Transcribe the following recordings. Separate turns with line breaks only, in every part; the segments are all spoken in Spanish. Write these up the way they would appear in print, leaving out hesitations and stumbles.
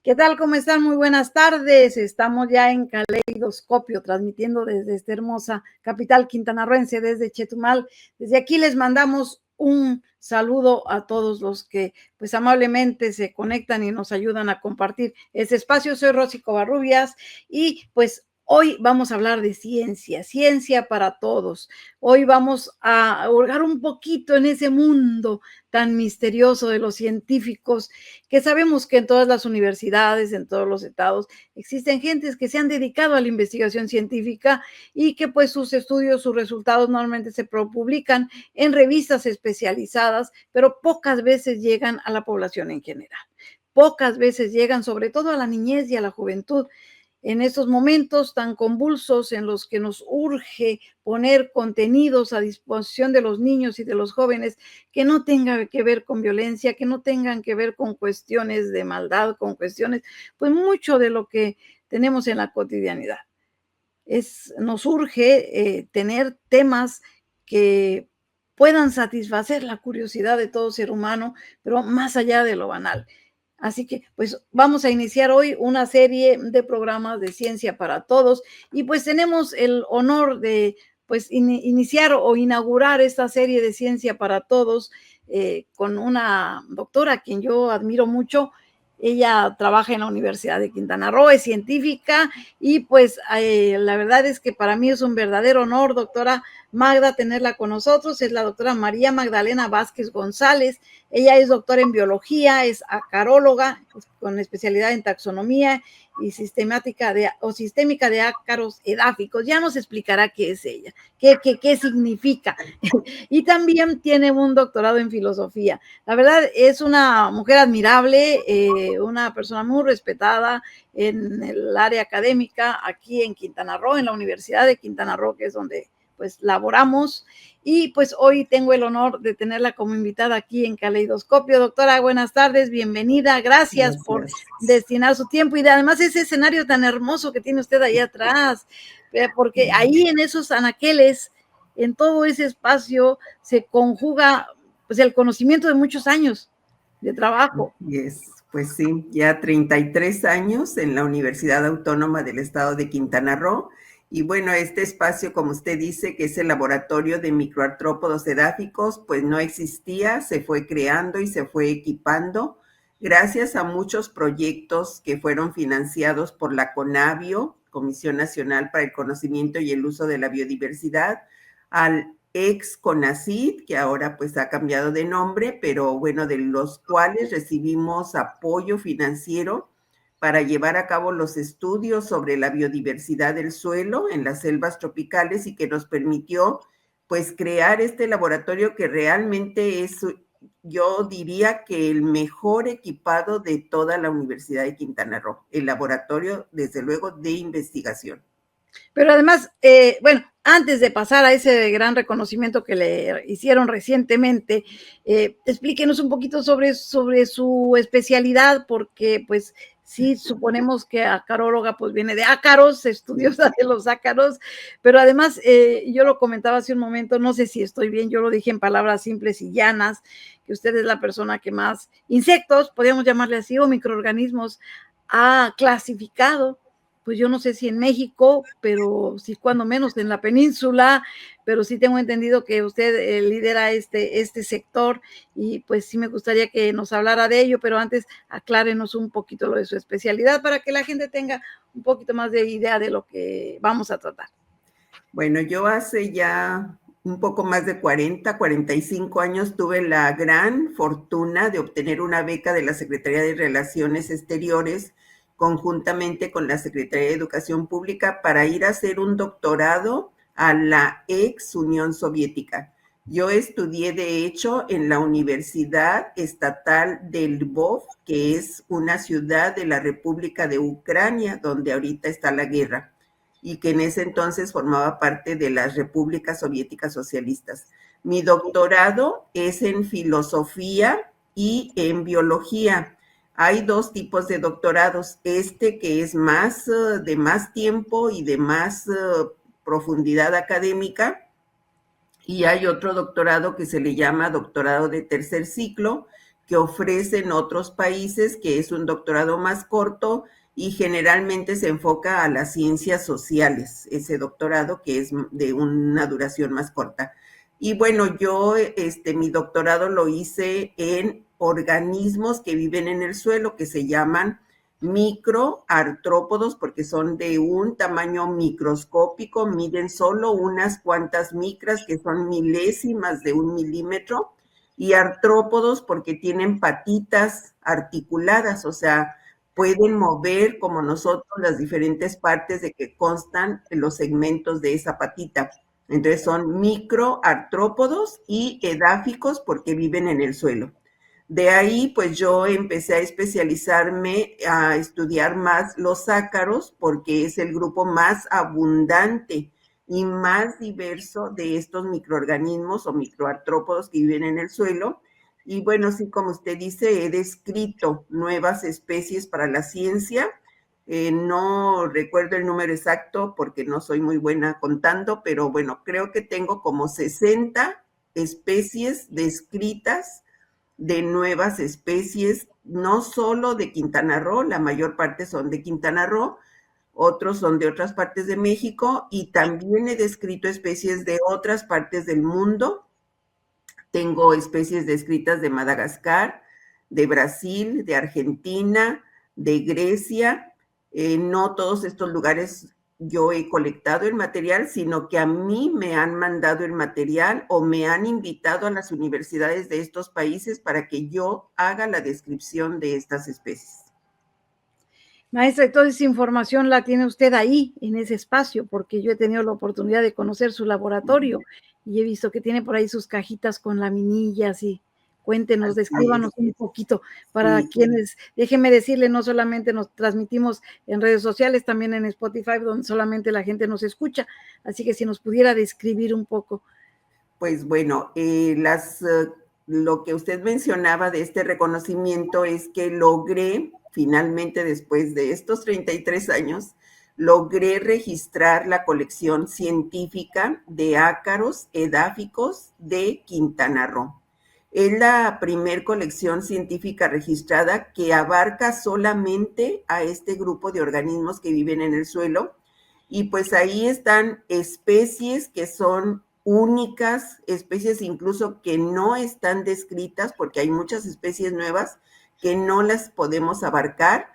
¿Qué tal? ¿Cómo están? Muy buenas tardes. Estamos ya en Caleidoscopio, transmitiendo desde esta hermosa capital quintanarroense, desde Chetumal. Desde aquí les mandamos un saludo a todos los que pues amablemente se conectan y nos ayudan a compartir este espacio. Soy Rosy Covarrubias y pues hoy vamos a hablar de ciencia, ciencia para todos. Hoy vamos a hurgar un poquito en ese mundo tan misterioso de los científicos, que sabemos que en todas las universidades, en todos los estados, existen gentes que se han dedicado a la investigación científica y que pues sus estudios, sus resultados normalmente se publican en revistas especializadas, pero pocas veces llegan a la población en general. Pocas veces llegan, sobre todo a la niñez y a la juventud, en estos momentos tan convulsos en los que nos urge poner contenidos a disposición de los niños y de los jóvenes que no tengan que ver con violencia, que no tengan que ver con cuestiones de maldad, con cuestiones, pues mucho de lo que tenemos en la cotidianidad. Nos urge tener temas que puedan satisfacer la curiosidad de todo ser humano, pero más allá de lo banal. Así que, pues, vamos a iniciar hoy una serie de programas de ciencia para todos y pues tenemos el honor de, pues, iniciar o inaugurar esta serie de ciencia para todos con una doctora a quien yo admiro mucho. Ella trabaja en la Universidad de Quintana Roo, es científica y pues la verdad es que para mí es un verdadero honor, doctora Magda, tenerla con nosotros. Es la doctora María Magdalena Vázquez González. Ella es doctora en biología, es acaróloga con especialidad en taxonomía y sistémica de ácaros edáficos. Ya nos explicará qué es ella, qué significa. Y también tiene un doctorado en filosofía. La verdad es una mujer admirable, una persona muy respetada en el área académica aquí en Quintana Roo, en la Universidad de Quintana Roo, que es donde pues laboramos, y pues hoy tengo el honor de tenerla como invitada aquí en Caleidoscopio. Doctora, buenas tardes, bienvenida, gracias por destinar su tiempo y además ese escenario tan hermoso que tiene usted ahí atrás, porque ahí en esos anaqueles, en todo ese espacio se conjuga pues el conocimiento de muchos años de trabajo.
Pues sí, ya 33 años en la Universidad Autónoma del Estado de Quintana Roo. Y bueno, este espacio, como usted dice, que es el laboratorio de microartrópodos edáficos, pues no existía, se fue creando y se fue equipando gracias a muchos proyectos que fueron financiados por la CONABIO, Comisión Nacional para el Conocimiento y el Uso de la Biodiversidad, al ex CONACYT, que ahora pues ha cambiado de nombre, pero bueno, de los cuales recibimos apoyo financiero para llevar a cabo los estudios sobre la biodiversidad del suelo en las selvas tropicales y que nos permitió pues crear este laboratorio que realmente es, yo diría que el mejor equipado de toda la Universidad de Quintana Roo, el laboratorio desde luego de investigación.
Pero además, bueno, antes de pasar a ese gran reconocimiento que le hicieron recientemente, explíquenos un poquito sobre su especialidad, porque pues sí, suponemos que acaróloga pues viene de ácaros, estudiosa de los ácaros, pero además, yo lo comentaba hace un momento, no sé si estoy bien, yo lo dije en palabras simples y llanas, que usted es la persona que más insectos, podríamos llamarle así, o microorganismos, ha clasificado. Pues yo no sé si en México, pero sí cuando menos en la península, pero sí tengo entendido que usted lidera este sector y pues sí me gustaría que nos hablara de ello, pero antes aclárenos un poquito lo de su especialidad para que la gente tenga un poquito más de idea de lo que vamos a tratar.
Bueno, yo hace ya un poco más de 45 años tuve la gran fortuna de obtener una beca de la Secretaría de Relaciones Exteriores conjuntamente con la Secretaría de Educación Pública para ir a hacer un doctorado a la ex Unión Soviética. Yo estudié, de hecho, en la Universidad Estatal de Lvov, que es una ciudad de la República de Ucrania, donde ahorita está la guerra. y que en ese entonces formaba parte de las repúblicas soviéticas socialistas. Mi doctorado es en filosofía y en biología. Hay dos tipos de doctorados, este que es más de más tiempo y de más profundidad académica, y hay otro doctorado que se le llama doctorado de tercer ciclo, que ofrecen otros países, que es un doctorado más corto y generalmente se enfoca a las ciencias sociales, ese doctorado que es de una duración más corta. Y bueno, yo mi doctorado lo hice en organismos que viven en el suelo, que se llaman microartrópodos, porque son de un tamaño microscópico, miden solo unas cuantas micras, que son milésimas de un milímetro, y artrópodos porque tienen patitas articuladas, o sea, pueden mover como nosotros las diferentes partes de que constan los segmentos de esa patita. Entonces son microartrópodos y edáficos porque viven en el suelo. De ahí, pues yo empecé a especializarme, a estudiar más los ácaros, porque es el grupo más abundante y más diverso de estos microorganismos o microartrópodos que viven en el suelo. Y bueno, sí, como usted dice, he descrito nuevas especies para la ciencia. No recuerdo el número exacto porque no soy muy buena contando, pero bueno, creo que tengo como 60 especies descritas de nuevas especies, no solo de Quintana Roo, la mayor parte son de Quintana Roo, otros son de otras partes de México, y también he descrito especies de otras partes del mundo. Tengo especies descritas de Madagascar, de Brasil, de Argentina, de Grecia. No todos estos lugares yo he colectado el material, sino que a mí me han mandado el material o me han invitado a las universidades de estos países para que yo haga la descripción de estas especies.
Maestra, toda esa información la tiene usted ahí, en ese espacio, porque yo he tenido la oportunidad de conocer su laboratorio y he visto que tiene por ahí sus cajitas con laminillas y cuéntenos, descríbanos un poquito para quienes, déjeme decirle, no solamente nos transmitimos en redes sociales, también en Spotify, donde solamente la gente nos escucha, así que si nos pudiera describir un poco.
Pues bueno, lo que usted mencionaba de este reconocimiento es que logré, finalmente después de estos 33 años, logré registrar la colección científica de ácaros edáficos de Quintana Roo. Es la primer colección científica registrada que abarca solamente a este grupo de organismos que viven en el suelo, y pues ahí están especies que son únicas, especies incluso que no están descritas, porque hay muchas especies nuevas que no las podemos abarcar.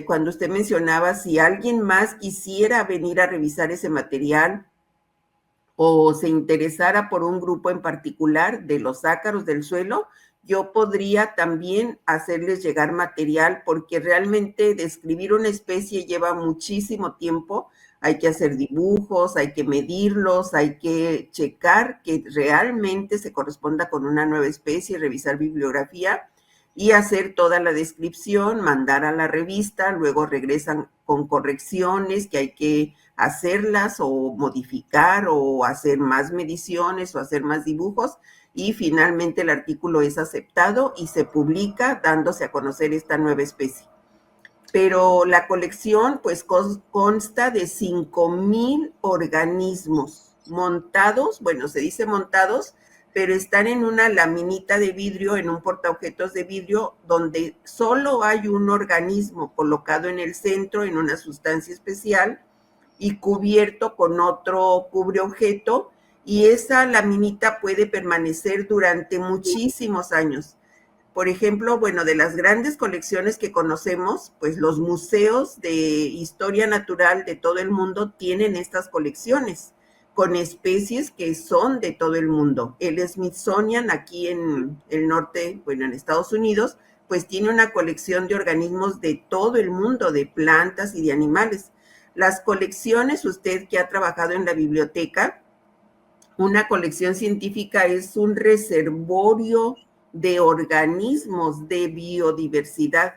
Cuando usted mencionaba, si alguien más quisiera venir a revisar ese material o se interesara por un grupo en particular de los ácaros del suelo, yo podría también hacerles llegar material, porque realmente describir una especie lleva muchísimo tiempo. Hay que hacer dibujos, hay que medirlos, hay que checar que realmente se corresponda con una nueva especie, revisar bibliografía y hacer toda la descripción, mandar a la revista, luego regresan con correcciones que hay que hacerlas o modificar o hacer más mediciones o hacer más dibujos, y finalmente el artículo es aceptado y se publica dándose a conocer esta nueva especie. Pero la colección pues consta de 5,000 organismos montados, bueno, se dice montados, pero están en una laminita de vidrio, en un portaobjetos de vidrio, donde solo hay un organismo colocado en el centro, en una sustancia especial, y cubierto con otro cubreobjeto, y esa laminita puede permanecer durante muchísimos años. Por ejemplo, bueno, de las grandes colecciones que conocemos, pues los museos de historia natural de todo el mundo tienen estas colecciones con especies que son de todo el mundo. El Smithsonian aquí en el norte, bueno, en Estados Unidos, pues tiene una colección de organismos de todo el mundo, de plantas y de animales. Las colecciones, usted que ha trabajado en la biblioteca, una colección científica es un reservorio de organismos, de biodiversidad.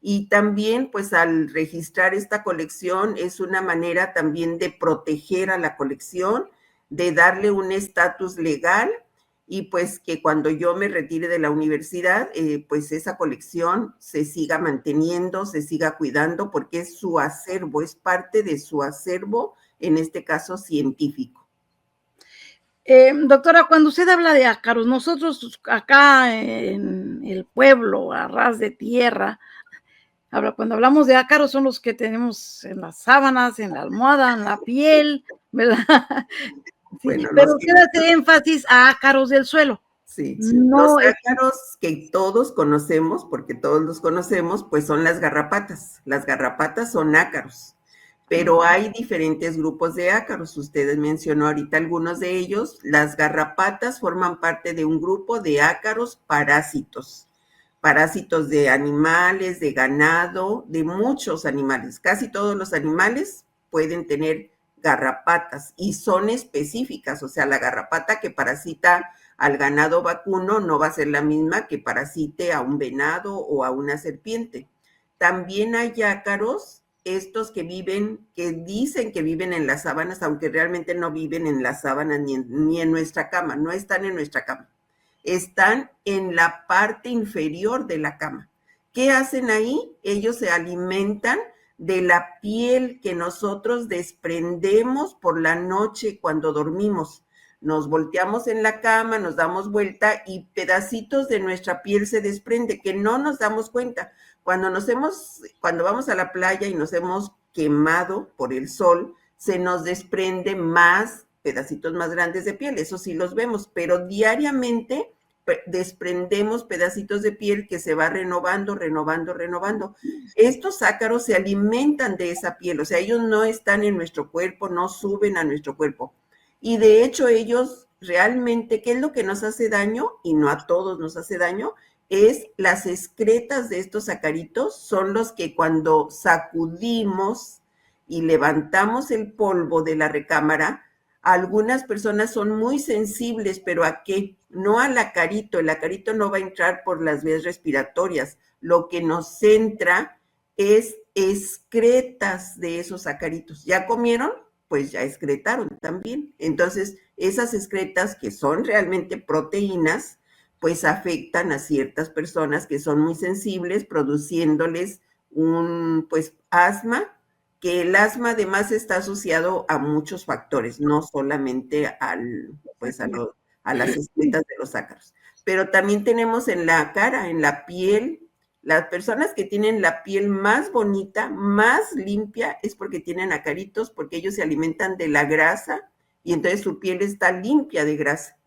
Y también, pues al registrar esta colección es una manera también de proteger a la colección, de darle un estatus legal y pues que cuando yo me retire de la universidad, pues esa colección se siga manteniendo, se siga cuidando, porque es su acervo, es parte de su acervo, en este caso científico.
Doctora, cuando usted habla de ácaros, nosotros acá en el pueblo, a ras de tierra, cuando hablamos de ácaros son los que tenemos en las sábanas, en la almohada, en la piel, ¿verdad? Sí,
Bueno,
pero usted hace énfasis a ácaros del suelo.
sí, los
No es
ácaros que todos conocemos, porque todos los conocemos, pues son las garrapatas. Las garrapatas son ácaros, pero hay diferentes grupos de ácaros. Ustedes mencionó ahorita algunos de ellos. Las garrapatas forman parte de un grupo de ácaros parásitos. Parásitos de animales, de ganado, de muchos animales. Casi todos los animales pueden tener garrapatas y son específicas. O sea, la garrapata que parasita al ganado vacuno no va a ser la misma que parasite a un venado o a una serpiente. También hay ácaros, estos que viven, que dicen que viven en las sábanas, aunque realmente no viven en las sábanas ni en nuestra cama, no están en nuestra cama. Están en la parte inferior de la cama. ¿Qué hacen ahí? Ellos se alimentan de la piel que nosotros desprendemos por la noche cuando dormimos. Nos volteamos en la cama, nos damos vuelta y pedacitos de nuestra piel se desprende, que no nos damos cuenta. Cuando vamos a la playa y nos hemos quemado por el sol, se nos desprende más pedacitos más grandes de piel, eso sí los vemos, pero diariamente desprendemos pedacitos de piel que se va renovando, renovando, renovando. Estos ácaros se alimentan de esa piel, o sea, ellos no están en nuestro cuerpo, no suben a nuestro cuerpo. Y de hecho ellos realmente, ¿qué es lo que nos hace daño? Y no a todos nos hace daño, es las excretas de estos acaritos, son los que cuando sacudimos y levantamos el polvo de la recámara, algunas personas son muy sensibles, pero ¿a qué? No al acarito. El acarito no va a entrar por las vías respiratorias. Lo que nos entra es excretas de esos acaritos. ¿Ya comieron? Pues ya excretaron también. Entonces, esas excretas que son realmente proteínas, pues afectan a ciertas personas que son muy sensibles, produciéndoles un, pues, asma, que el asma además está asociado a muchos factores, no solamente a las excretas de los ácaros. Pero también tenemos en la cara, en la piel, las personas que tienen la piel más bonita, más limpia, es porque tienen acaritos, porque ellos se alimentan de la grasa y entonces su piel está limpia de grasa.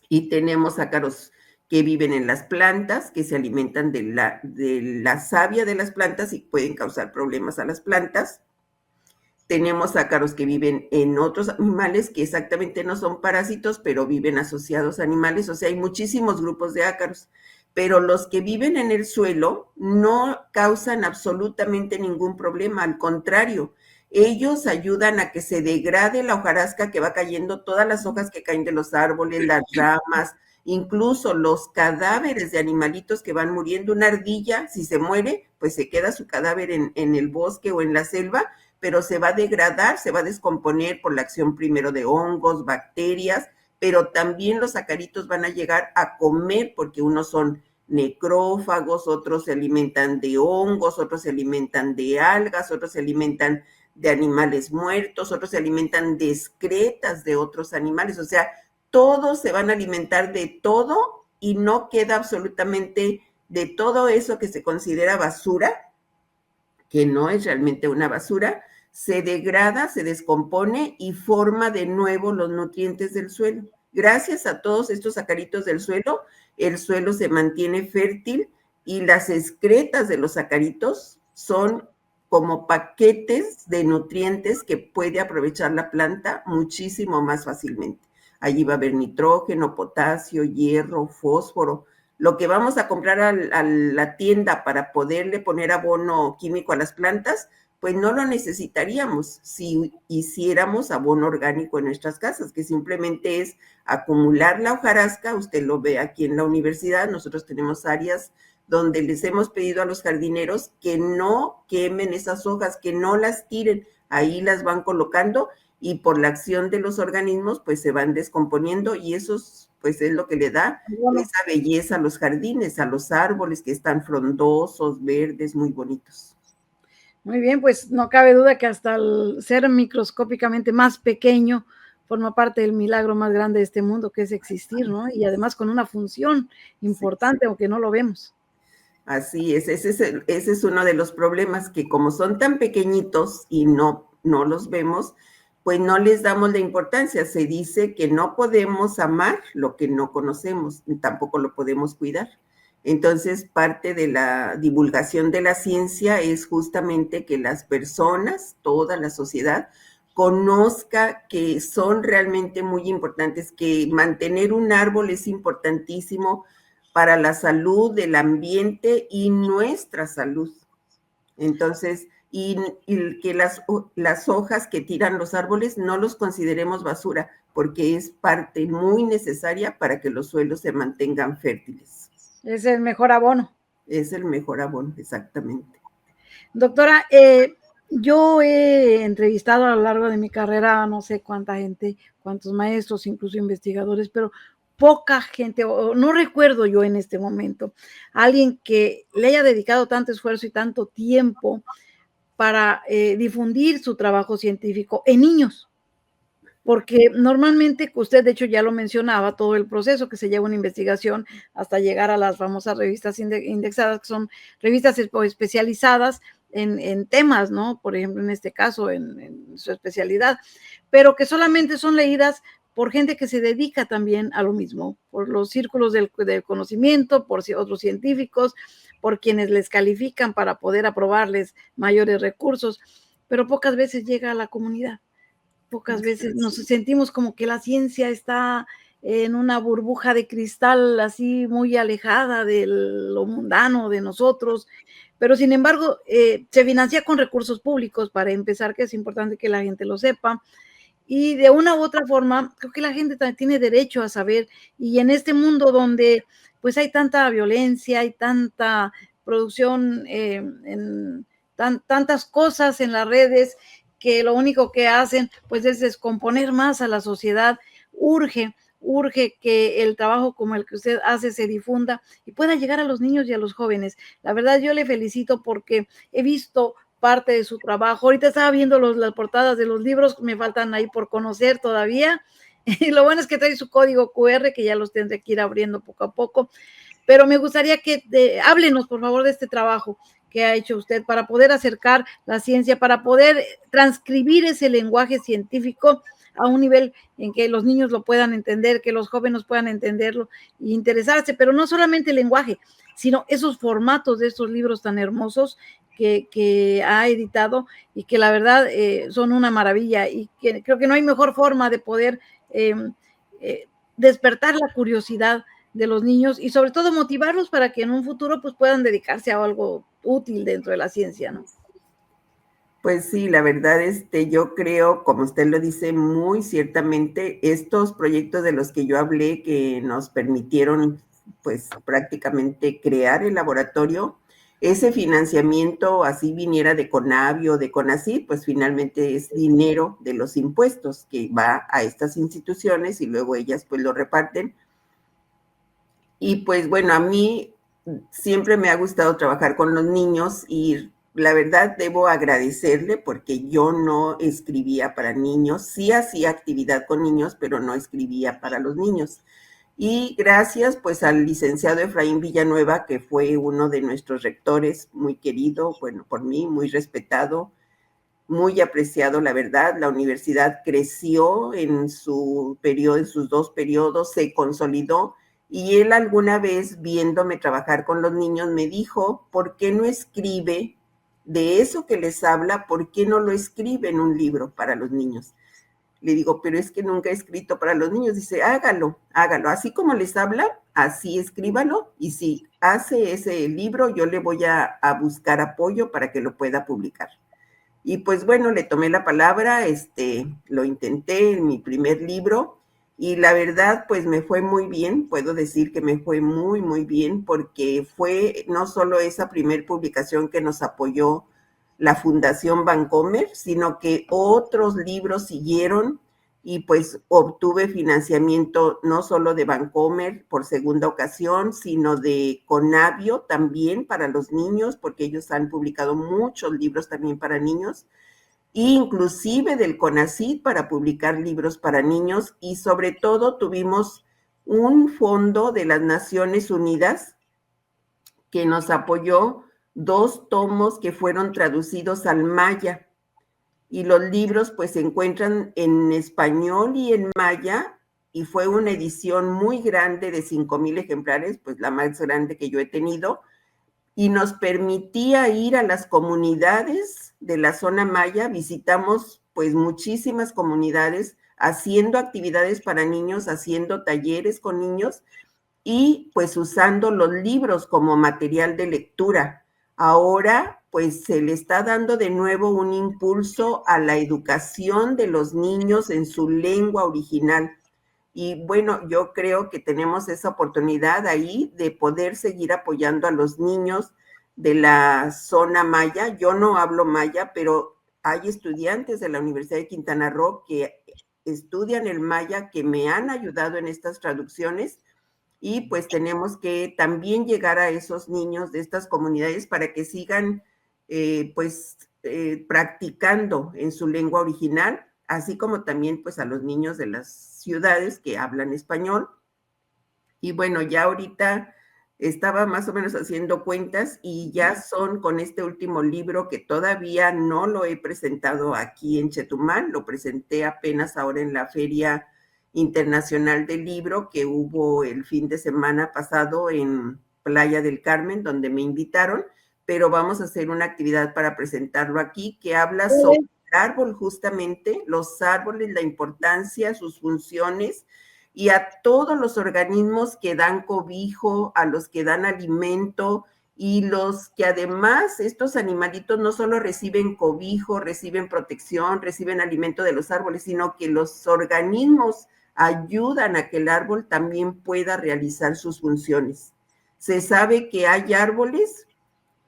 Y tenemos ácaros que viven en las plantas, que se alimentan de la savia de las plantas y pueden causar problemas a las plantas. Tenemos ácaros que viven en otros animales que exactamente no son parásitos, pero viven asociados a animales. O sea, hay muchísimos grupos de ácaros, pero los que viven en el suelo no causan absolutamente ningún problema. Al contrario, ellos ayudan a que se degrade la hojarasca que va cayendo, todas las hojas que caen de los árboles, las ramas, incluso los cadáveres de animalitos que van muriendo. Una ardilla, si se muere, pues se queda su cadáver en el bosque o en la selva, pero se va a degradar, se va a descomponer por la acción primero de hongos, bacterias, pero también los acaritos van a llegar a comer porque unos son necrófagos, otros se alimentan de hongos, otros se alimentan de algas, otros se alimentan de animales muertos, otros se alimentan de excretas de otros animales. O sea, todos se van a alimentar de todo y no queda absolutamente de todo eso que se considera basura, que no es realmente una basura, se degrada, se descompone y forma de nuevo los nutrientes del suelo. Gracias a todos estos acaritos del suelo, el suelo se mantiene fértil y las excretas de los acaritos son como paquetes de nutrientes que puede aprovechar la planta muchísimo más fácilmente. Allí va a haber nitrógeno, potasio, hierro, fósforo. Lo que vamos a comprar a la tienda para poderle poner abono químico a las plantas, pues no lo necesitaríamos si hiciéramos abono orgánico en nuestras casas, que simplemente es acumular la hojarasca. Usted lo ve aquí en la universidad, nosotros tenemos áreas donde les hemos pedido a los jardineros que no quemen esas hojas, que no las tiren, ahí las van colocando y por la acción de los organismos pues se van descomponiendo y eso pues es lo que le da esa belleza a los jardines, a los árboles que están frondosos, verdes, muy bonitos.
Muy bien, pues no cabe duda que hasta el ser microscópicamente más pequeño forma parte del milagro más grande de este mundo, que es existir, ¿no? Y además con una función importante, sí, aunque no lo vemos.
Así es, ese es uno de los problemas, que como son tan pequeñitos y no los vemos, pues no les damos la importancia. Se dice que no podemos amar lo que no conocemos, tampoco lo podemos cuidar. Entonces, parte de la divulgación de la ciencia es justamente que las personas, toda la sociedad, conozca que son realmente muy importantes, que mantener un árbol es importantísimo para la salud del ambiente y nuestra salud. Entonces, y que las hojas que tiran los árboles no los consideremos basura, porque es parte muy necesaria para que los suelos se mantengan fértiles.
Es el mejor abono.
Es el mejor abono, exactamente.
Doctora, yo he entrevistado a lo largo de mi carrera no sé cuánta gente, cuántos maestros, incluso investigadores, pero poca gente, o no recuerdo yo en este momento, alguien que le haya dedicado tanto esfuerzo y tanto tiempo para difundir su trabajo científico en niños. Porque normalmente, usted de hecho ya lo mencionaba, todo el proceso que se lleva una investigación hasta llegar a las famosas revistas indexadas, que son revistas especializadas en temas, ¿no? Por ejemplo, en este caso, en su especialidad, pero que solamente son leídas por gente que se dedica también a lo mismo, por los círculos del conocimiento, por otros científicos, por quienes les califican para poder aprobarles mayores recursos, pero pocas veces llega a la comunidad. Pocas veces nos sentimos como que la ciencia está en una burbuja de cristal así muy alejada de lo mundano de nosotros, pero sin embargo se financia con recursos públicos para empezar, que es importante que la gente lo sepa, y de una u otra forma creo que la gente también tiene derecho a saber, y en este mundo donde pues hay tanta violencia, hay tanta producción, tantas cosas en las redes, que lo único que hacen pues es descomponer más a la sociedad. Urge que el trabajo como el que usted hace se difunda y pueda llegar a los niños y a los jóvenes. La verdad, yo le felicito porque he visto parte de su trabajo. Ahorita estaba viendo las portadas de los libros, me faltan ahí por conocer todavía. Y lo bueno es que trae su código QR, que ya los tendré que ir abriendo poco a poco. Pero me gustaría que háblenos, por favor, de este trabajo que ha hecho usted para poder acercar la ciencia, para poder transcribir ese lenguaje científico a un nivel en que los niños lo puedan entender, que los jóvenes puedan entenderlo e interesarse, pero no solamente el lenguaje, sino esos formatos de estos libros tan hermosos que ha editado y que la verdad son una maravilla, y que creo que no hay mejor forma de poder despertar la curiosidad de los niños y sobre todo motivarlos para que en un futuro pues puedan dedicarse a algo útil dentro de la ciencia, ¿no?
Pues sí, la verdad, yo creo, como usted lo dice, muy ciertamente, estos proyectos de los que yo hablé, que nos permitieron, pues, prácticamente crear el laboratorio, ese financiamiento, así viniera de CONAVI o de CONACYT, pues finalmente es dinero de los impuestos que va a estas instituciones y luego ellas pues lo reparten. Y pues bueno, a mí siempre me ha gustado trabajar con los niños y la verdad debo agradecerle porque yo no escribía para niños, sí hacía actividad con niños, pero no escribía para los niños. Y gracias pues al licenciado Efraín Villanueva, que fue uno de nuestros rectores, muy querido, bueno, por mí, muy respetado, muy apreciado, la verdad. La universidad creció en su periodo, en sus 2 periodos, se consolidó. Y él alguna vez, viéndome trabajar con los niños, me dijo, ¿por qué no escribe de eso que les habla? ¿Por qué no lo escribe en un libro para los niños? Le digo, pero es que nunca he escrito para los niños. Dice, hágalo. Así como les habla, así escríbalo. Y si hace ese libro, yo le voy a buscar apoyo para que lo pueda publicar. Y pues bueno, le tomé la palabra, lo intenté en mi primer libro Y la verdad, pues me fue muy bien, puedo decir que me fue muy, muy bien, porque fue no solo esa primer publicación que nos apoyó la Fundación Vancomer, sino que otros libros siguieron y pues obtuve financiamiento no solo de Vancomer por segunda ocasión, sino de Conavio también para los niños, porque ellos han publicado muchos libros también para niños, inclusive del CONACYT para publicar libros para niños, y sobre todo tuvimos un fondo de las Naciones Unidas que nos apoyó 2 tomos que fueron traducidos al maya, y los libros pues se encuentran en español y en maya, y fue una edición muy grande de 5,000 ejemplares, pues la más grande que yo he tenido, y nos permitía ir a las comunidades de la zona maya. Visitamos pues muchísimas comunidades haciendo actividades para niños, haciendo talleres con niños y pues usando los libros como material de lectura. Ahora pues se le está dando de nuevo un impulso a la educación de los niños en su lengua original. Y bueno, yo creo que tenemos esa oportunidad ahí de poder seguir apoyando a los niños de la zona maya. Yo no hablo maya, pero hay estudiantes de la Universidad de Quintana Roo que estudian el maya, que me han ayudado en estas traducciones, y pues tenemos que también llegar a esos niños de estas comunidades para que sigan practicando en su lengua original, así como también pues a los niños de las ciudades que hablan español. Y bueno, ya ahorita estaba más o menos haciendo cuentas y ya son con este último libro, que todavía no lo he presentado aquí en Chetumal, lo presenté apenas ahora en la Feria Internacional del Libro que hubo el fin de semana pasado en Playa del Carmen, donde me invitaron, pero vamos a hacer una actividad para presentarlo aquí que habla sobre el árbol, justamente los árboles, la importancia, sus funciones, y a todos los organismos que dan cobijo, a los que dan alimento, y los que además estos animalitos no solo reciben cobijo, reciben protección, reciben alimento de los árboles, sino que los organismos ayudan a que el árbol también pueda realizar sus funciones. Se sabe que hay árboles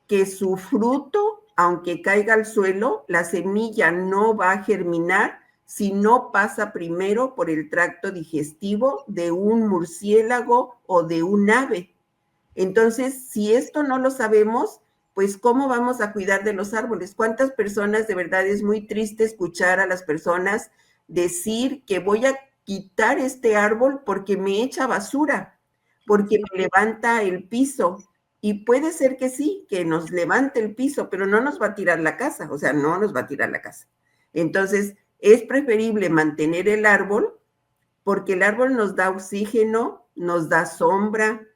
que su fruto, aunque caiga al suelo, la semilla no va a germinar si no pasa primero por el tracto digestivo de un murciélago o de un ave. Entonces, si esto no lo sabemos, pues ¿cómo vamos a cuidar de los árboles? ¿Cuántas personas, de verdad es muy triste escuchar a las personas decir que voy a quitar este árbol porque me echa basura, porque me levanta el piso? Y puede ser que sí, que nos levante el piso, pero no nos va a tirar la casa, o sea, no nos va a tirar la casa. Entonces, es preferible mantener el árbol, porque el árbol nos da oxígeno, nos da sombra,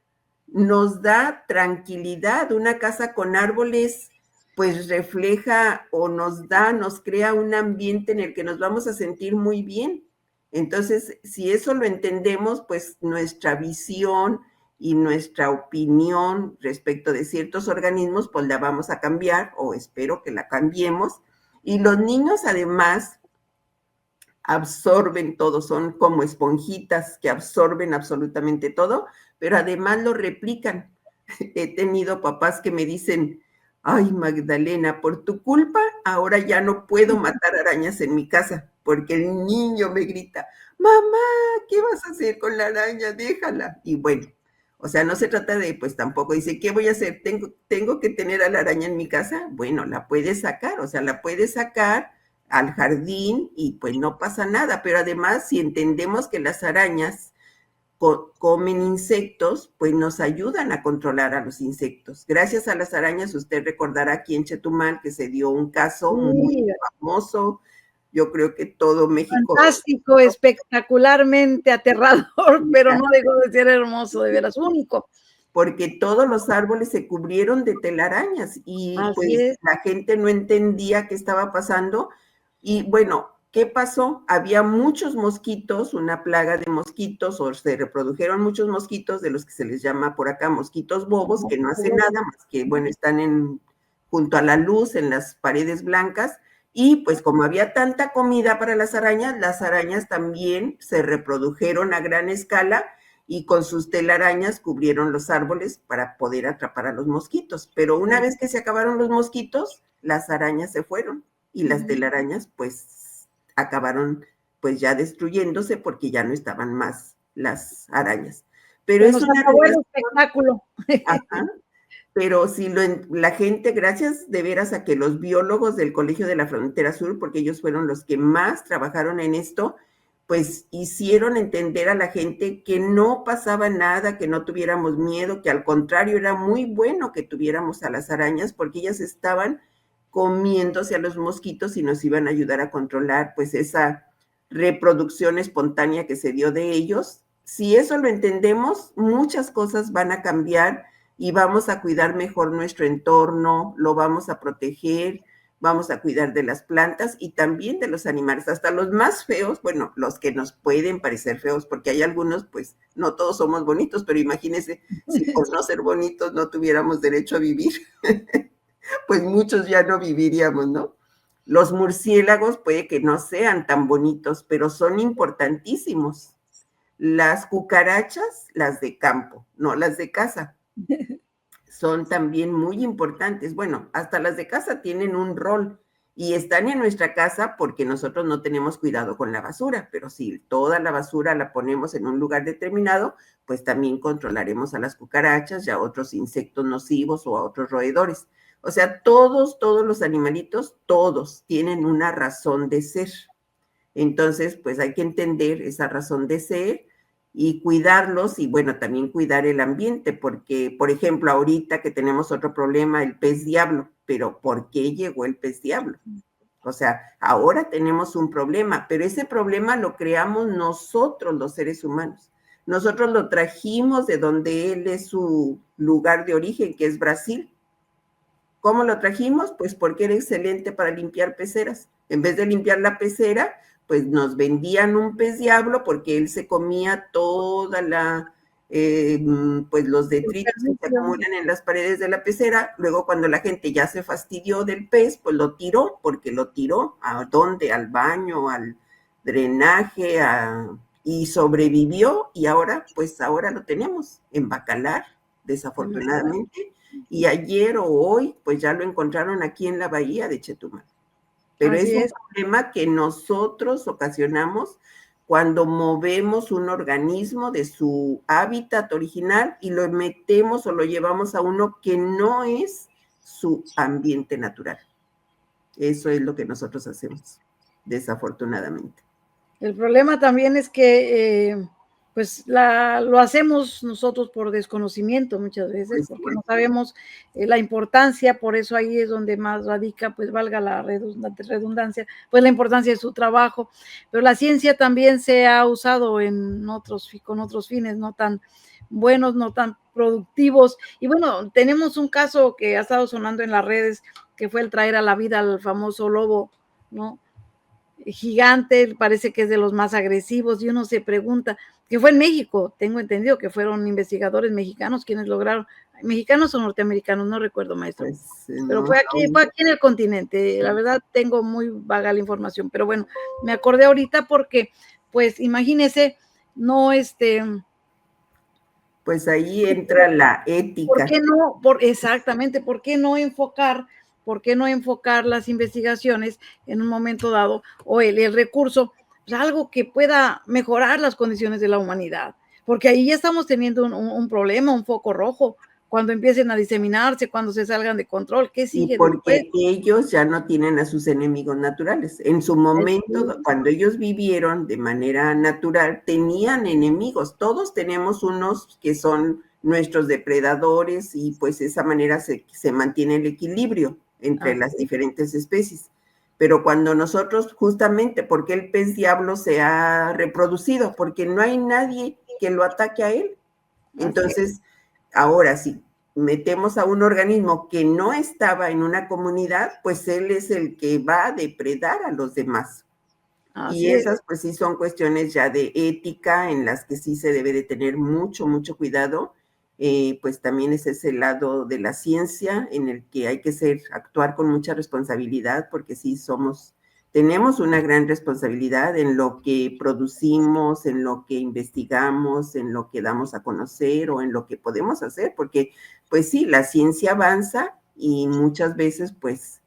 nos da tranquilidad. Una casa con árboles pues refleja o nos crea un ambiente en el que nos vamos a sentir muy bien. Entonces, si eso lo entendemos, pues nuestra visión y nuestra opinión respecto de ciertos organismos, pues la vamos a cambiar, o espero que la cambiemos. Y los niños además absorben todo, son como esponjitas que absorben absolutamente todo, pero además lo replican. He tenido papás que me dicen: ay, Magdalena, por tu culpa ahora ya no puedo matar arañas en mi casa, porque el niño me grita: mamá, ¿qué vas a hacer con la araña? Déjala. Y bueno, o sea, no se trata de, pues tampoco dice, ¿qué voy a hacer? ¿Tengo que tener a la araña en mi casa? Bueno, la puedes sacar, o sea, la puedes sacar al jardín y pues no pasa nada, pero además si entendemos que las arañas comen insectos, pues nos ayudan a controlar a los insectos. Gracias a las arañas, usted recordará aquí en Chetumal que se dio un caso muy famoso. Yo creo que todo México.
Fantástico, espectacularmente aterrador, pero no dejó de ser hermoso, de veras, único.
Porque todos los árboles se cubrieron de telarañas y pues la gente no entendía qué estaba pasando. Y bueno, ¿qué pasó? Había muchos mosquitos, una plaga de mosquitos, o se reprodujeron muchos mosquitos, de los que se les llama por acá mosquitos bobos, que no hacen nada más que, bueno, están junto a la luz, en las paredes blancas, Y pues como había tanta comida para las arañas también se reprodujeron a gran escala y con sus telarañas cubrieron los árboles para poder atrapar a los mosquitos. Pero una vez que se acabaron los mosquitos, las arañas se fueron y las telarañas pues acabaron pues ya destruyéndose porque ya no estaban más las arañas. Pero es una
relación, espectáculo.
Ajá. Pero si la gente, gracias de veras a que los biólogos del Colegio de la Frontera Sur, porque ellos fueron los que más trabajaron en esto, pues hicieron entender a la gente que no pasaba nada, que no tuviéramos miedo, que al contrario era muy bueno que tuviéramos a las arañas porque ellas estaban comiéndose a los mosquitos y nos iban a ayudar a controlar pues esa reproducción espontánea que se dio de ellos. Si eso lo entendemos, muchas cosas van a cambiar y vamos a cuidar mejor nuestro entorno, lo vamos a proteger, vamos a cuidar de las plantas y también de los animales, hasta los más feos, bueno, los que nos pueden parecer feos, porque hay algunos, pues no todos somos bonitos, pero imagínense, si por no ser bonitos no tuviéramos derecho a vivir, pues muchos ya no viviríamos, ¿no? Los murciélagos puede que no sean tan bonitos, pero son importantísimos. Las cucarachas, las de campo, no las de casa, son también muy importantes. Bueno, hasta las de casa tienen un rol y están en nuestra casa porque nosotros no tenemos cuidado con la basura, pero si toda la basura la ponemos en un lugar determinado, pues también controlaremos a las cucarachas y a otros insectos nocivos o a otros roedores. O sea, todos los animalitos, todos tienen una razón de ser. Entonces, pues hay que entender esa razón de ser y cuidarlos y bueno, también cuidar el ambiente, porque, por ejemplo, ahorita que tenemos otro problema, el pez diablo, pero ¿por qué llegó el pez diablo? O sea, ahora tenemos un problema, pero ese problema lo creamos nosotros los seres humanos. Nosotros lo trajimos de donde él es su lugar de origen, que es Brasil. ¿Cómo lo trajimos? Pues porque era excelente para limpiar peceras. En vez de limpiar la pecera, pues nos vendían un pez diablo porque él se comía toda la, pues los detritos que se acumulan en las paredes de la pecera. Luego cuando la gente ya se fastidió del pez, pues lo tiró, porque lo tiró ¿a dónde? Al baño, al drenaje, y sobrevivió y ahora, pues ahora lo tenemos en Bacalar, desafortunadamente. Y ayer o hoy, pues ya lo encontraron aquí en la bahía de Chetumal. Pero es un problema que nosotros ocasionamos cuando movemos un organismo de su hábitat original y lo metemos o lo llevamos a uno que no es su ambiente natural. Eso es lo que nosotros hacemos, desafortunadamente.
El problema también es que pues lo hacemos nosotros por desconocimiento muchas veces, porque no sabemos la importancia, por eso ahí es donde más radica, pues valga la redundancia, pues la importancia de su trabajo, pero la ciencia también se ha usado con otros fines no tan buenos, no tan productivos, y bueno, tenemos un caso que ha estado sonando en las redes, que fue el traer a la vida al famoso lobo, ¿no? Gigante, parece que es de los más agresivos, y uno se pregunta, que fue en México, tengo entendido que fueron investigadores mexicanos quienes lograron, mexicanos o norteamericanos, no recuerdo, maestro,
pues,
pero
no,
fue aquí en el continente, la verdad tengo muy vaga la información, pero bueno, me acordé ahorita porque, pues, imagínese, no,
pues ahí entra la ética.
¿por qué no? Exactamente, ¿por qué no enfocar las investigaciones en un momento dado o el recurso, pues algo que pueda mejorar las condiciones de la humanidad? Porque ahí ya estamos teniendo un problema, un foco rojo, cuando empiecen a diseminarse, cuando se salgan de control, ¿qué sigue
Y porque
después?
ellos ya no tienen a sus enemigos naturales. En su momento, cuando ellos vivieron de manera natural, tenían enemigos. Todos tenemos unos que son nuestros depredadores y pues de esa manera se mantiene el equilibrio entre las diferentes especies. Pero cuando nosotros, justamente, porque el pez diablo se ha reproducido, porque no hay nadie que lo ataque a él. Entonces, ahora sí, metemos a un organismo que no estaba en una comunidad, pues él es el que va a depredar a los demás. Y esas pues sí son cuestiones ya de ética en las que sí se debe de tener mucho, mucho cuidado pues también es ese lado de la ciencia en el que hay que actuar con mucha responsabilidad, porque sí tenemos una gran responsabilidad en lo que producimos, en lo que investigamos, en lo que damos a conocer o en lo que podemos hacer, porque pues sí, la ciencia avanza y muchas veces pues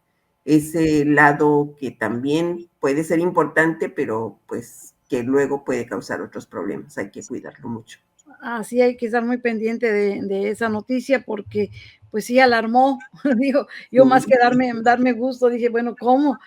ese lado que también puede ser importante, pero pues que luego puede causar otros problemas, hay que cuidarlo mucho.
Así hay que estar muy pendiente de esa noticia porque pues sí alarmó, digo, yo más que darme gusto, dije, bueno, ¿cómo?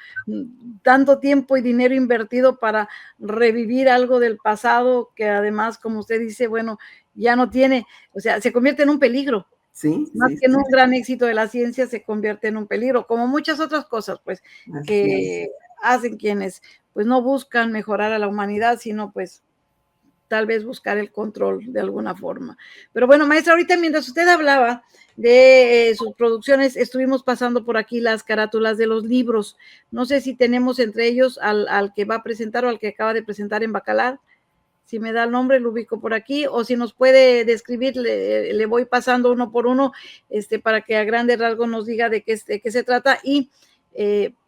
Tanto tiempo y dinero invertido para revivir algo del pasado que además, como usted dice, bueno, ya no tiene, o sea, se convierte en un peligro.
Sí,
Más
sí,
que en
sí.
un gran éxito de la ciencia, se convierte en un peligro, como muchas otras cosas, pues,
Así es.
que hacen quienes, pues, no buscan mejorar a la humanidad, sino, pues, tal vez buscar el control de alguna forma. Pero bueno, maestra, ahorita mientras usted hablaba de sus producciones, estuvimos pasando por aquí las carátulas de los libros. No sé si tenemos entre ellos al que va a presentar o al que acaba de presentar en Bacalar. Si me da el nombre, lo ubico por aquí, o si nos puede describir, le voy pasando uno por uno, para que a grandes rasgos nos diga de qué se trata y,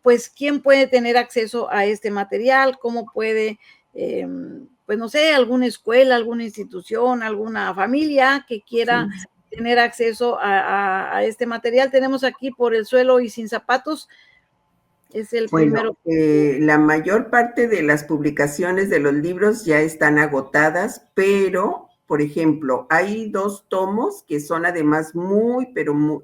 pues, quién puede tener acceso a este material, cómo puede, pues, no sé, alguna escuela, alguna institución, alguna familia que quiera
Sí.
tener acceso a este material. Tenemos aquí Por el suelo y sin zapatos, es el
Bueno,
primero.
la mayor parte de las publicaciones de los libros ya están agotadas, pero, por ejemplo, hay 2 tomos que son además bueno,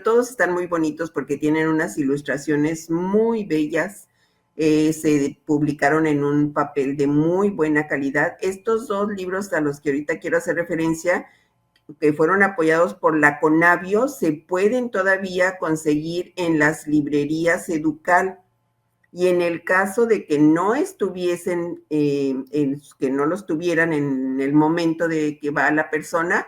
todos están muy bonitos porque tienen unas ilustraciones muy bellas. Se publicaron en un papel de muy buena calidad. Estos 2 libros a los que ahorita quiero hacer referencia, que fueron apoyados por la Conavio, se pueden todavía conseguir en las librerías Educal. Y en el caso de que no estuviesen, que no los tuvieran en el momento de que va la persona,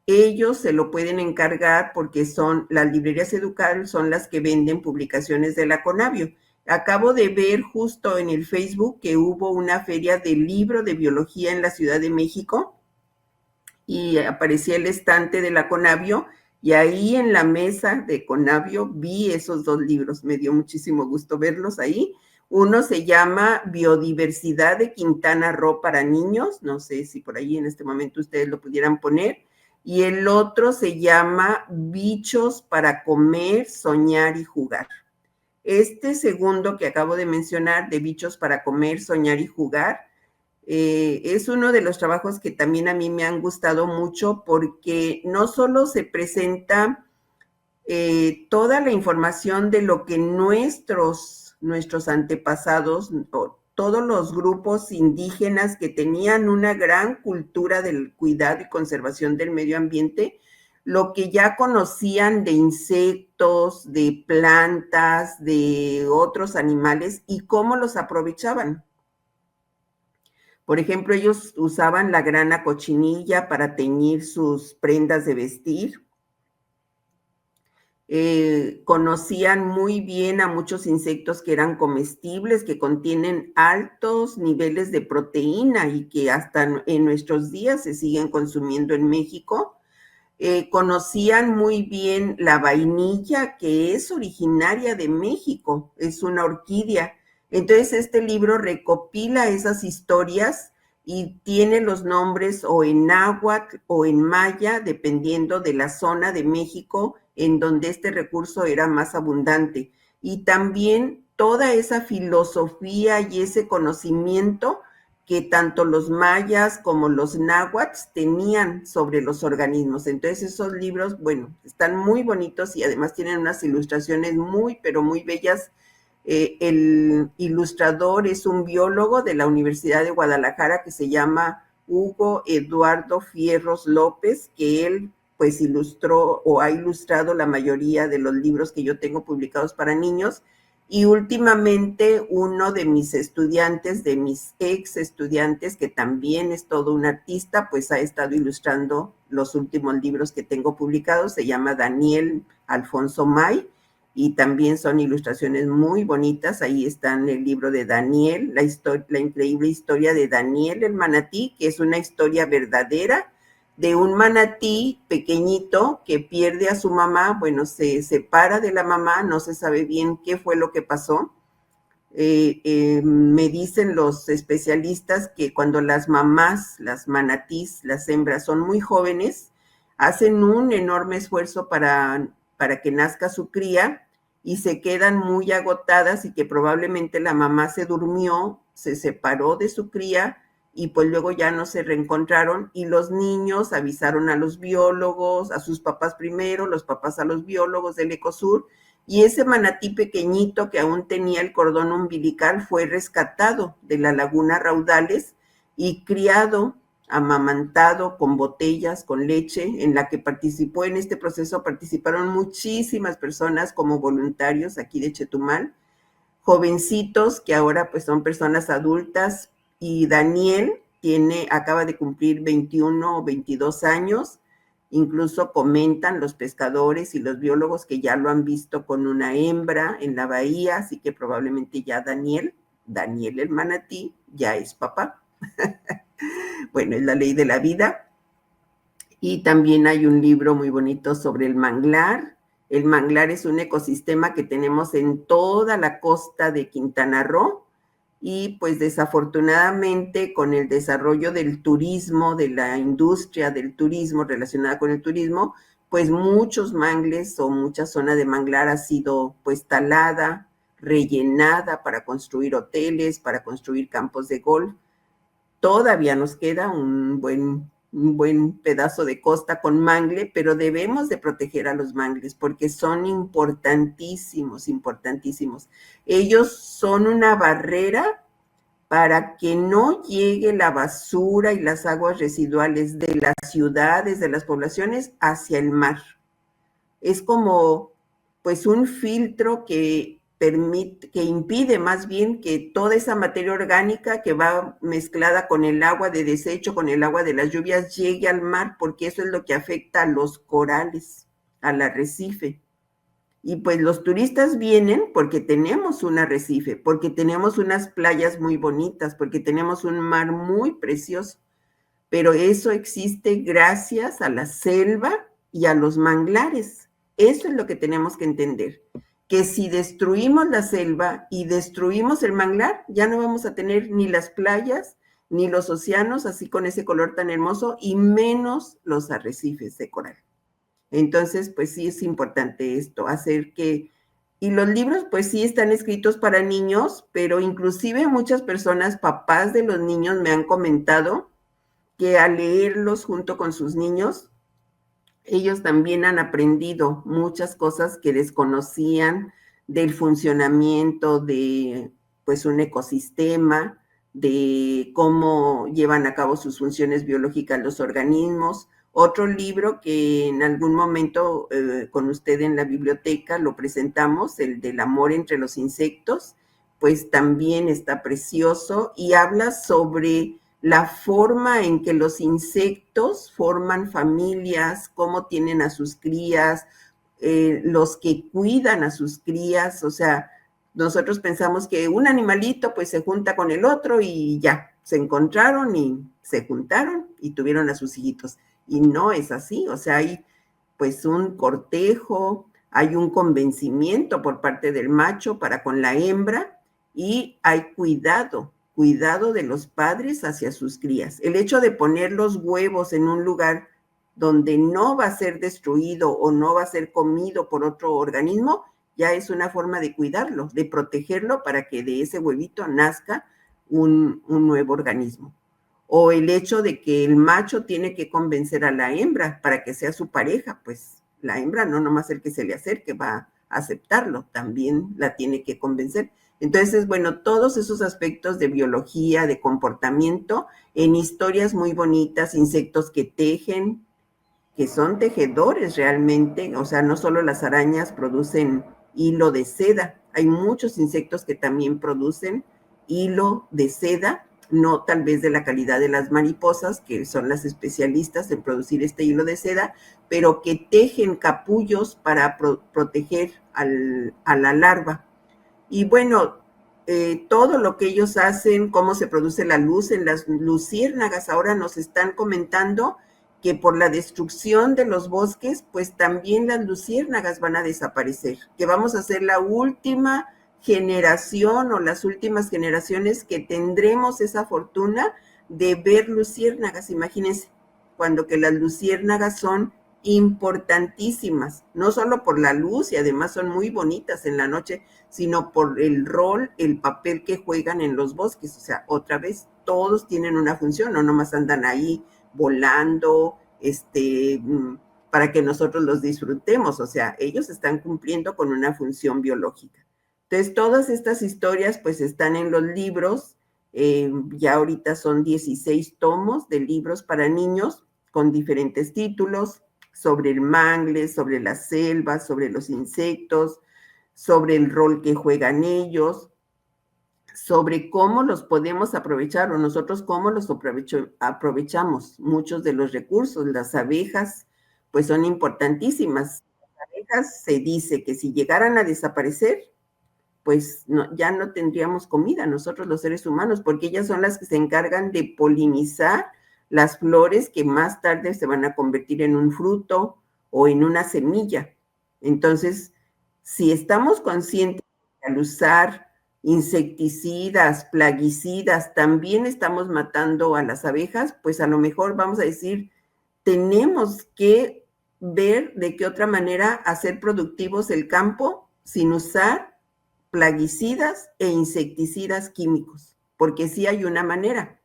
ellos se lo pueden encargar porque las librerías Educal son las que venden publicaciones de la Conavio. Acabo de ver justo en el Facebook que hubo una feria del libro de biología en la Ciudad de México y aparecía el estante de la Conavio y ahí en la mesa de Conavio vi esos 2 libros. Me dio muchísimo gusto verlos ahí. Uno se llama Biodiversidad de Quintana Roo para niños, no sé si por ahí en este momento ustedes lo pudieran poner, y el otro se llama Bichos para comer, soñar y jugar. Este segundo que acabo de mencionar, de Bichos para comer, soñar y jugar, es uno de los trabajos que también a mí me han gustado mucho porque no solo se presenta toda la información de lo que nuestros antepasados, o todos los grupos indígenas que tenían una gran cultura del cuidado y conservación del medio ambiente, lo que ya conocían de insectos, de plantas, de otros animales y cómo los aprovechaban. Por ejemplo, ellos usaban la grana cochinilla para teñir sus prendas de vestir. Conocían muy bien a muchos insectos que eran comestibles, que contienen altos niveles de proteína y que hasta en nuestros días se siguen consumiendo en México. Conocían muy bien la vainilla, que es originaria de México, es una orquídea. Entonces, este libro recopila esas historias y tiene los nombres o en náhuatl o en maya, dependiendo de la zona de México en donde este recurso era más abundante. Y también toda esa filosofía y ese conocimiento que tanto los mayas como los náhuatl tenían sobre los organismos. Entonces esos libros, bueno, están muy bonitos y además tienen unas ilustraciones muy, pero muy bellas. El ilustrador es un biólogo de la Universidad de Guadalajara que se llama Hugo Eduardo Fierros López, que él pues ilustró o ha ilustrado la mayoría de los libros que yo tengo publicados para niños. Y últimamente uno de mis estudiantes, de mis ex estudiantes, que también es todo un artista, pues ha estado ilustrando los últimos libros que tengo publicados. Se llama Daniel Alfonso May y también son ilustraciones muy bonitas. Ahí están el libro de Daniel, la increíble historia de Daniel el manatí, que es una historia verdadera de un manatí pequeñito que pierde a su mamá, bueno, se separa de la mamá, no se sabe bien qué fue lo que pasó. Me dicen los especialistas que cuando las mamás, las manatís, las hembras son muy jóvenes, hacen un enorme esfuerzo para que nazca su cría y se quedan muy agotadas y que probablemente la mamá se durmió, se separó de su cría y pues luego ya no se reencontraron y los niños avisaron a los biólogos, a sus papás primero, los papás a los biólogos del Ecosur, y ese manatí pequeñito que aún tenía el cordón umbilical fue rescatado de la laguna Raudales y criado, amamantado con botellas, con leche, en la que participó en este proceso, participaron muchísimas personas como voluntarios aquí de Chetumal, jovencitos que ahora pues son personas adultas, y Daniel acaba de cumplir 21 o 22 años. Incluso comentan los pescadores y los biólogos que ya lo han visto con una hembra en la bahía, así que probablemente ya Daniel el manatí, ya es papá. Bueno, es la ley de la vida. Y también hay un libro muy bonito sobre el manglar. El manglar es un ecosistema que tenemos en toda la costa de Quintana Roo y pues desafortunadamente con el desarrollo del turismo, de la industria del turismo relacionada con el turismo, pues muchos mangles o mucha zona de manglar ha sido pues talada, rellenada para construir hoteles, para construir campos de golf. Todavía nos queda un buen pedazo de costa con mangle, pero debemos de proteger a los mangles porque son importantísimos, importantísimos. Ellos son una barrera para que no llegue la basura y las aguas residuales de las ciudades, de las poblaciones, hacia el mar. Es como, pues, un filtro que impide más bien que toda esa materia orgánica que va mezclada con el agua de desecho, con el agua de las lluvias, llegue al mar, porque eso es lo que afecta a los corales, al arrecife. Y pues los turistas vienen porque tenemos un arrecife, porque tenemos unas playas muy bonitas, porque tenemos un mar muy precioso, pero eso existe gracias a la selva y a los manglares. Eso es lo que tenemos que entender, que si destruimos la selva y destruimos el manglar, ya no vamos a tener ni las playas, ni los océanos así con ese color tan hermoso, y menos los arrecifes de coral. Entonces, pues sí es importante esto, hacer que... Y los libros, pues sí están escritos para niños, pero inclusive muchas personas, papás de los niños, me han comentado que al leerlos junto con sus niños, ellos también han aprendido muchas cosas que desconocían del funcionamiento de, pues, un ecosistema, de cómo llevan a cabo sus funciones biológicas los organismos. Otro libro que en algún momento con usted en la biblioteca lo presentamos, el del amor entre los insectos, pues también está precioso y habla sobre la forma en que los insectos forman familias, cómo tienen a sus crías, los que cuidan a sus crías. O sea, nosotros pensamos que un animalito pues se junta con el otro y ya, se encontraron y se juntaron y tuvieron a sus hijitos. Y no es así, o sea, hay pues un cortejo, hay un convencimiento por parte del macho para con la hembra y hay cuidado de los padres hacia sus crías. El hecho de poner los huevos en un lugar donde no va a ser destruido o no va a ser comido por otro organismo, ya es una forma de cuidarlo, de protegerlo para que de ese huevito nazca un nuevo organismo. O el hecho de que el macho tiene que convencer a la hembra para que sea su pareja, pues la hembra no nomás el que se le acerque va a aceptarlo, también la tiene que convencer. Entonces, bueno, todos esos aspectos de biología, de comportamiento, en historias muy bonitas, insectos que tejen, que son tejedores realmente, o sea, no solo las arañas producen hilo de seda, hay muchos insectos que también producen hilo de seda, no tal vez de la calidad de las mariposas, que son las especialistas en producir este hilo de seda, pero que tejen capullos para proteger a la larva. Y bueno, todo lo que ellos hacen, cómo se produce la luz en las luciérnagas, ahora nos están comentando que por la destrucción de los bosques, pues también las luciérnagas van a desaparecer, que vamos a ser la última generación o las últimas generaciones que tendremos esa fortuna de ver luciérnagas. Imagínense, cuando que las luciérnagas son importantísimas, no solo por la luz, y además son muy bonitas en la noche, sino por el rol, el papel que juegan en los bosques. O sea, otra vez, todos tienen una función, no nomás andan ahí volando, para que nosotros los disfrutemos. O sea, ellos están cumpliendo con una función biológica. Entonces, todas estas historias pues están en los libros. Ya ahorita son 16 tomos de libros para niños con diferentes títulos sobre el mangle, sobre las selvas, sobre los insectos, sobre el rol que juegan ellos, sobre cómo los podemos aprovechar o nosotros cómo los aprovechamos muchos de los recursos. Las abejas pues son importantísimas. Las abejas se dice que si llegaran a desaparecer, pues no, ya no tendríamos comida nosotros los seres humanos, porque ellas son las que se encargan de polinizar las flores que más tarde se van a convertir en un fruto o en una semilla. Entonces, si estamos conscientes de al usar insecticidas, plaguicidas, también estamos matando a las abejas, pues a lo mejor vamos a decir, tenemos que ver de qué otra manera hacer productivos el campo sin usar plaguicidas e insecticidas químicos, porque sí hay una manera.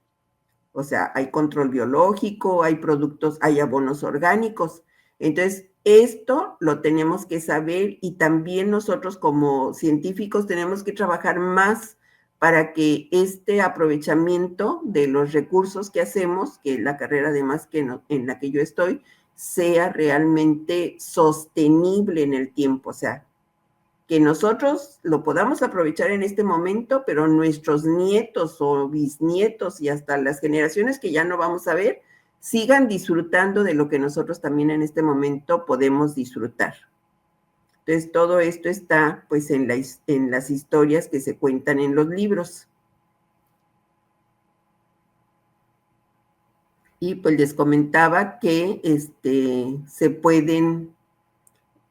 O sea, hay control biológico, hay productos, hay abonos orgánicos. Entonces, esto lo tenemos que saber, y también nosotros como científicos tenemos que trabajar más para que este aprovechamiento de los recursos que hacemos, que la carrera además en la que yo estoy, sea realmente sostenible en el tiempo. O sea, que nosotros lo podamos aprovechar en este momento, pero nuestros nietos o bisnietos y hasta las generaciones que ya no vamos a ver, sigan disfrutando de lo que nosotros también en este momento podemos disfrutar. Entonces, todo esto está pues en las historias que se cuentan en los libros. Y pues les comentaba que se pueden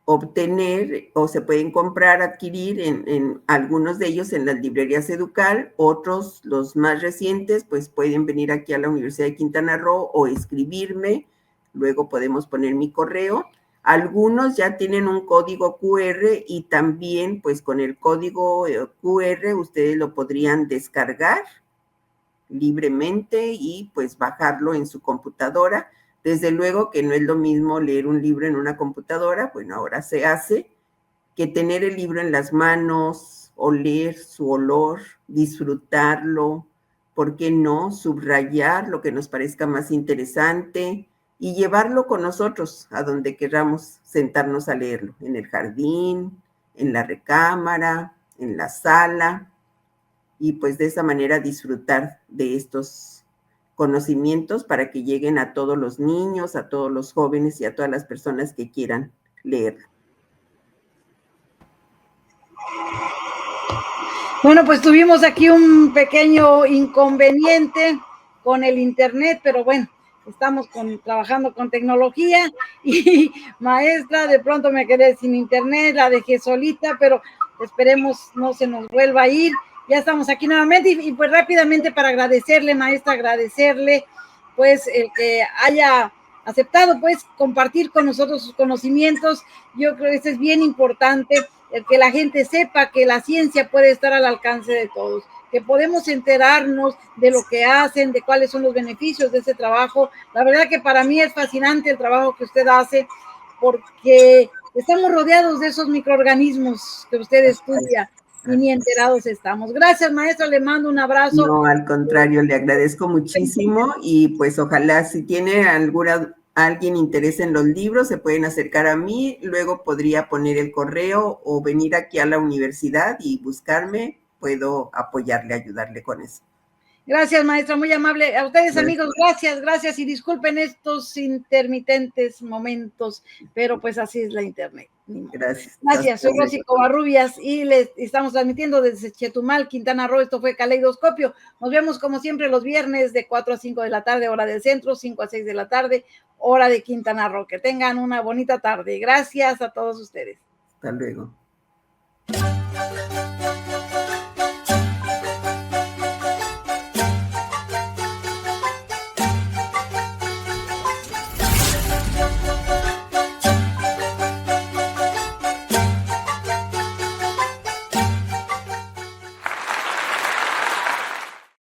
obtener o se pueden comprar, adquirir en algunos de ellos en las librerías Educal. Otros, los más recientes, pues pueden venir aquí a la Universidad de Quintana Roo o escribirme, luego podemos poner mi correo. Algunos ya tienen un código QR y también pues con el código QR ustedes lo podrían descargar libremente y pues bajarlo en su computadora. Desde luego que no es lo mismo leer un libro en una computadora, bueno, ahora se hace, que tener el libro en las manos, oler su olor, disfrutarlo, ¿por qué no? Subrayar lo que nos parezca más interesante y llevarlo con nosotros a donde queramos sentarnos a leerlo, en el jardín, en la recámara, en la sala, y pues de esa manera disfrutar de estos conocimientos para que lleguen a todos los niños, a todos los jóvenes y a todas las personas que quieran leerlo.
Bueno, pues tuvimos aquí un pequeño inconveniente con el internet, pero bueno, estamos trabajando con tecnología y maestra, de pronto me quedé sin internet, la dejé solita, pero esperemos no se nos vuelva a ir. Ya estamos aquí nuevamente y pues rápidamente para agradecerle, maestra, agradecerle pues el que haya aceptado pues compartir con nosotros sus conocimientos. Yo creo que eso es bien importante, el que la gente sepa que la ciencia puede estar al alcance de todos, que podemos enterarnos de lo que hacen, de cuáles son los beneficios de ese trabajo. La verdad que para mí es fascinante el trabajo que usted hace, porque estamos rodeados de esos microorganismos que usted estudia y ni enterados estamos. Gracias, maestro, le mando un abrazo.
No, al contrario, le agradezco muchísimo y pues ojalá si tiene alguien interés en los libros, se pueden acercar a mí, luego podría poner el correo o venir aquí a la universidad y buscarme, puedo apoyarle, ayudarle con eso.
Gracias, maestra, muy amable. A ustedes, amigos, gracias y disculpen estos intermitentes momentos, pero pues así es la internet.
Gracias.
Gracias, soy Rosy Covarrubias y estamos transmitiendo desde Chetumal, Quintana Roo. Esto fue Caleidoscopio. Nos vemos como siempre los viernes de 4 a 5 de la tarde, hora del centro, 5 a 6 de la tarde, hora de Quintana Roo. Que tengan una bonita tarde. Gracias a todos ustedes.
Hasta luego.